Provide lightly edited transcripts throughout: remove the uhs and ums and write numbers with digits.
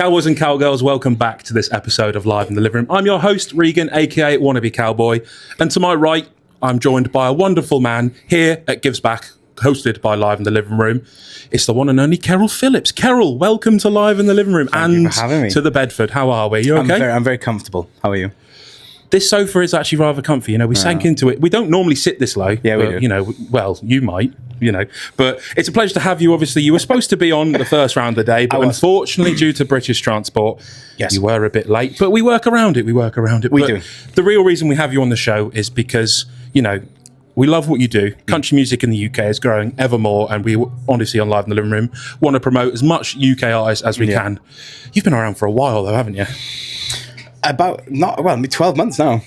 Cowboys and cowgirls, welcome back to this episode of Live in the Living Room. I'm your host, Regan, aka Wannabe Cowb0y, and to my right, I'm joined by a wonderful man here at Gives Back, hosted by Live in the Living Room. It's the one and only Kerryl Phillips. Kerryl, welcome to Live in the Living Room. Thank you for having me. To the Bedford. How are we? You okay? I'm very comfortable. How are you? This sofa is actually rather comfy. We sank into it. We don't normally sit this low. Yeah, we do. Well, you might. But it's a pleasure to have you. Obviously, you were supposed to be on the first round of the day, but unfortunately, due to British transport, you were a bit late. But we work around it. We do. The real reason we have you on the show is because, we love what you do. Country music in the UK is growing ever more, and we honestly, on Live in the Living Room, want to promote as much UK artists as we can. You've been around for a while, though, haven't you? 12 months now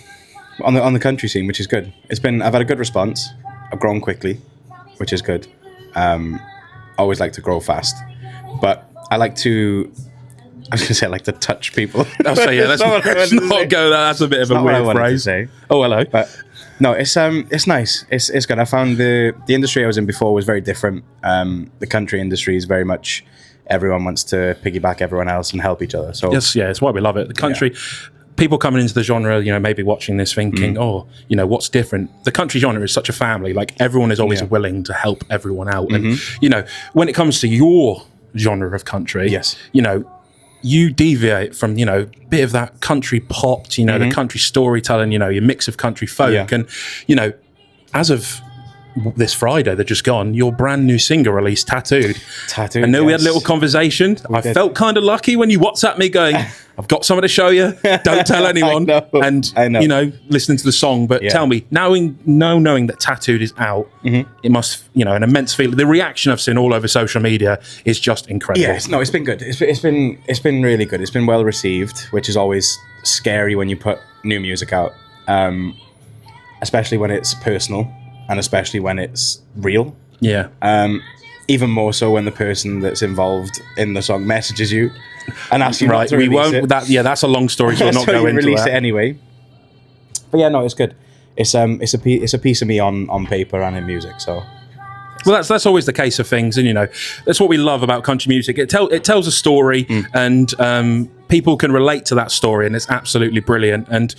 on the country scene, which is good. I've had a good response. I've grown quickly, which is good. Always like to grow fast, but I like to touch people. I'll say, let's not go there. That's a bit of a weird phrase. Oh, hello. But no, it's nice. It's good. I found the industry I was in before was very different. The country industry is very much everyone wants to piggyback everyone else and help each other. So it's why we love it. The country, people coming into the genre, maybe watching this thinking, what's different? The country genre is such a family. Like, everyone is always willing to help everyone out. And, when it comes to your genre of country, you deviate from, bit of that country pop, the country storytelling, your mix of country folk. And, as of this Friday that just gone, your brand new single released, Tattooed. I know we had a little conversing. I felt kind of lucky when you WhatsApped me going, I've got something to show you. Don't tell anyone. I know. Listening to the song. But tell me, knowing that Tattooed is out, it must, an immense feeling. The reaction I've seen all over social media is just incredible. Yes, no, it's been good. It's been really good. It's been well received, which is always scary when you put new music out, especially when it's personal. And especially when it's real. Yeah. Even more so when the person that's involved in the song messages you and asks you not to release it. That's a long story, so we'll not go into that. Release it anyway. But it's good. It's a piece of me on paper and in music. So. Well, that's always the case of things, and that's what we love about country music. It tells a story, and people can relate to that story, and it's absolutely brilliant. And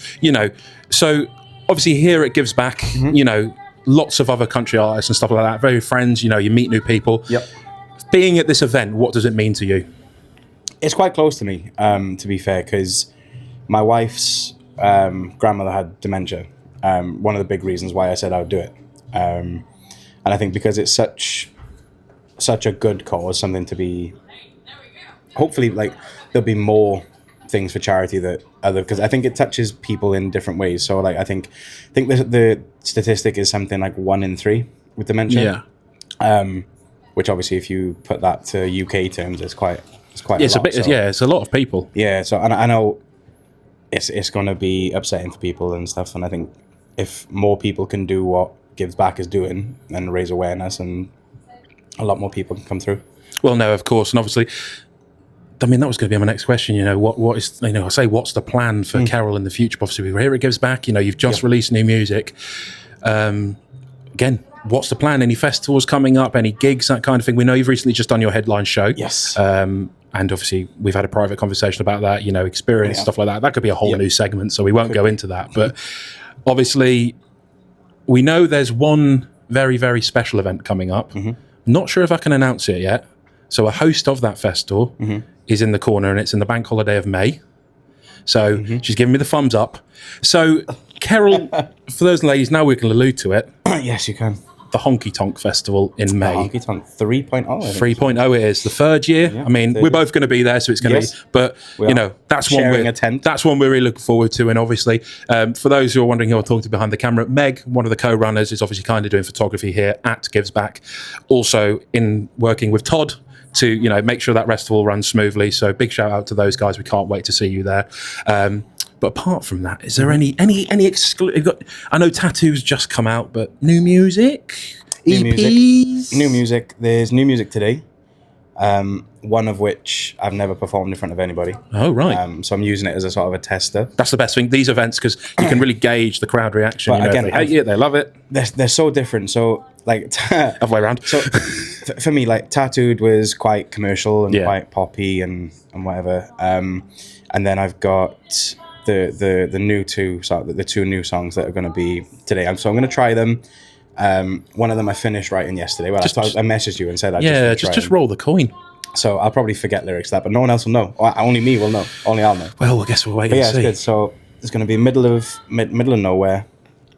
so obviously here it Gives Back. Lots of other country artists and stuff like that. Very friends, you meet new people. Yep. Being at this event, what does it mean to you? It's quite close to me, to be fair, because my wife's grandmother had dementia. One of the big reasons why I said I would do it. And I think because it's such a good cause, something to be, hopefully, there'll be more things for charity because I think it touches people in different ways. So I think the statistic is something like 1 in 3 with dementia. Yeah. Which obviously, if you put that to UK terms, it's quite a lot. It's a lot of people. Yeah. So I know it's going to be upsetting for people and stuff. And I think if more people can do what Gives Back is doing and raise awareness, and a lot more people can come through. Well, no, of course, and obviously. I mean, that was going to be my next question. What is, I say, what's the plan for Kerryl in the future? Obviously, we're here at Gives Back. You've just released new music. Again, what's the plan? Any festivals coming up? Any gigs? That kind of thing. We know you've recently just done your headline show. Yes. And obviously, we've had a private conversation about that. Experience, stuff like that. That could be a whole new segment, so we won't go into that. But obviously, we know there's one very, very special event coming up. Not sure if I can announce it yet. So a host of that festival is in the corner, and it's in the bank holiday of May. So she's giving me the thumbs up. So Kerryl, for those ladies, now we can allude to it. Yes, you can. The Honky Tonk Festival in May. Honky Tonk 3.0. 3.0 it is. The third year. Yeah, we're both going to be there, so it's going to be. But, that's one we're really looking forward to. And obviously, for those who are wondering who I'm talking to behind the camera, Meg, one of the co-runners, is obviously kind of doing photography here at Gives Back. Also in working with Todd to make sure that festival runs smoothly. So big shout out to those guys. We can't wait to see you there. But apart from that, is there any exclusive? I know Tattoo's just come out, but new music, EPs, new music. There's new music today. one of which I've never performed in front of anybody. Oh, right. So I'm using it as a sort of a tester. That's the best thing. These events, because you can really gauge the crowd reaction. But You know, again, if they hate it, they love it. They're so different. So like, Other way around. so for me, like Tattooed was quite commercial and Yeah. quite poppy and whatever. And then I've got the new two, the two new songs that are going to be today. So I'm going to try them. One of them I finished writing yesterday. Well, I messaged you and said just roll the coin. So I'll probably forget lyrics to that, but no one else will know. Only me will know. Only I'll know. Well, I guess we'll wait But and yeah, see. it's good. So it's going to be middle of nowhere,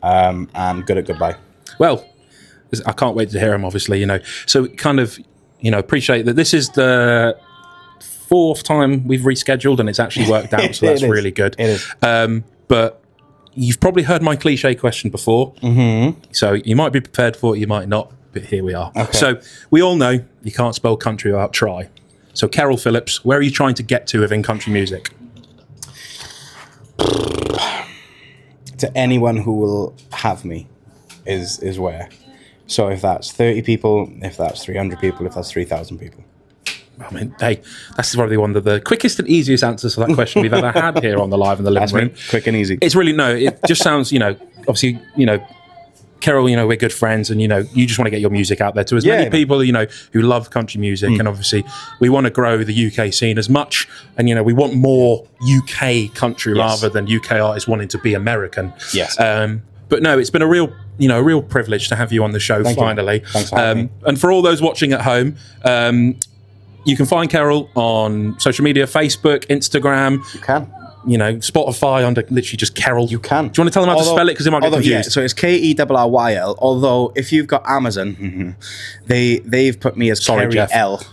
and Good at Goodbye. Well, I can't wait to hear them, obviously, you know. So kind of, you know, appreciate that this is the 4th time we've rescheduled and it's actually worked out, so that's really good. It is. But you've probably heard my cliche question before, so you might be prepared for it, you might not, but here we are. Okay. So we all know you can't spell country without try. So Kerryl Phillips, where are you trying to get to within country music? To anyone who will have me is where. So if that's 30 people, if that's 300 people, if that's 3,000 people. I mean, hey, that's probably one of the quickest and easiest answers to that question we've ever had here on the Live in the Living Room. Quick and easy. It's really, it just sounds, you know, obviously, you know, Kerryl, you know, we're good friends and, you know, you just want to get your music out there to as many people, you know, who love country music. And obviously we want to grow the UK scene as much. And, you know, we want more UK country rather than UK artists wanting to be American. Yes. But no, it's been a real privilege to have you on the show finally. Thanks for having me. And for all those watching at home, you can find Kerryl on social media, Facebook, Instagram. You can. You know, Spotify under literally just Kerryl. You can. Do you want to tell them how to spell it? Because they might get confused. Yeah, so it's Kerryl. Although if you've got Amazon, they've put me as Kerryl.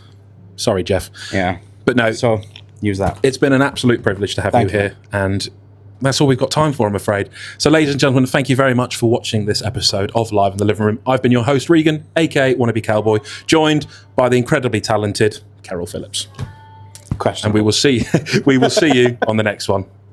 Sorry, Jeff. Yeah. But no. So use that. It's been an absolute privilege to have you here. And that's all we've got time for, I'm afraid. So ladies and gentlemen, thank you very much for watching this episode of Live in the Living Room. I've been your host, Regan, aka Wannabe Cowb0y, joined by the incredibly talented Kerryl Phillips. Question. And we will see you on the next one.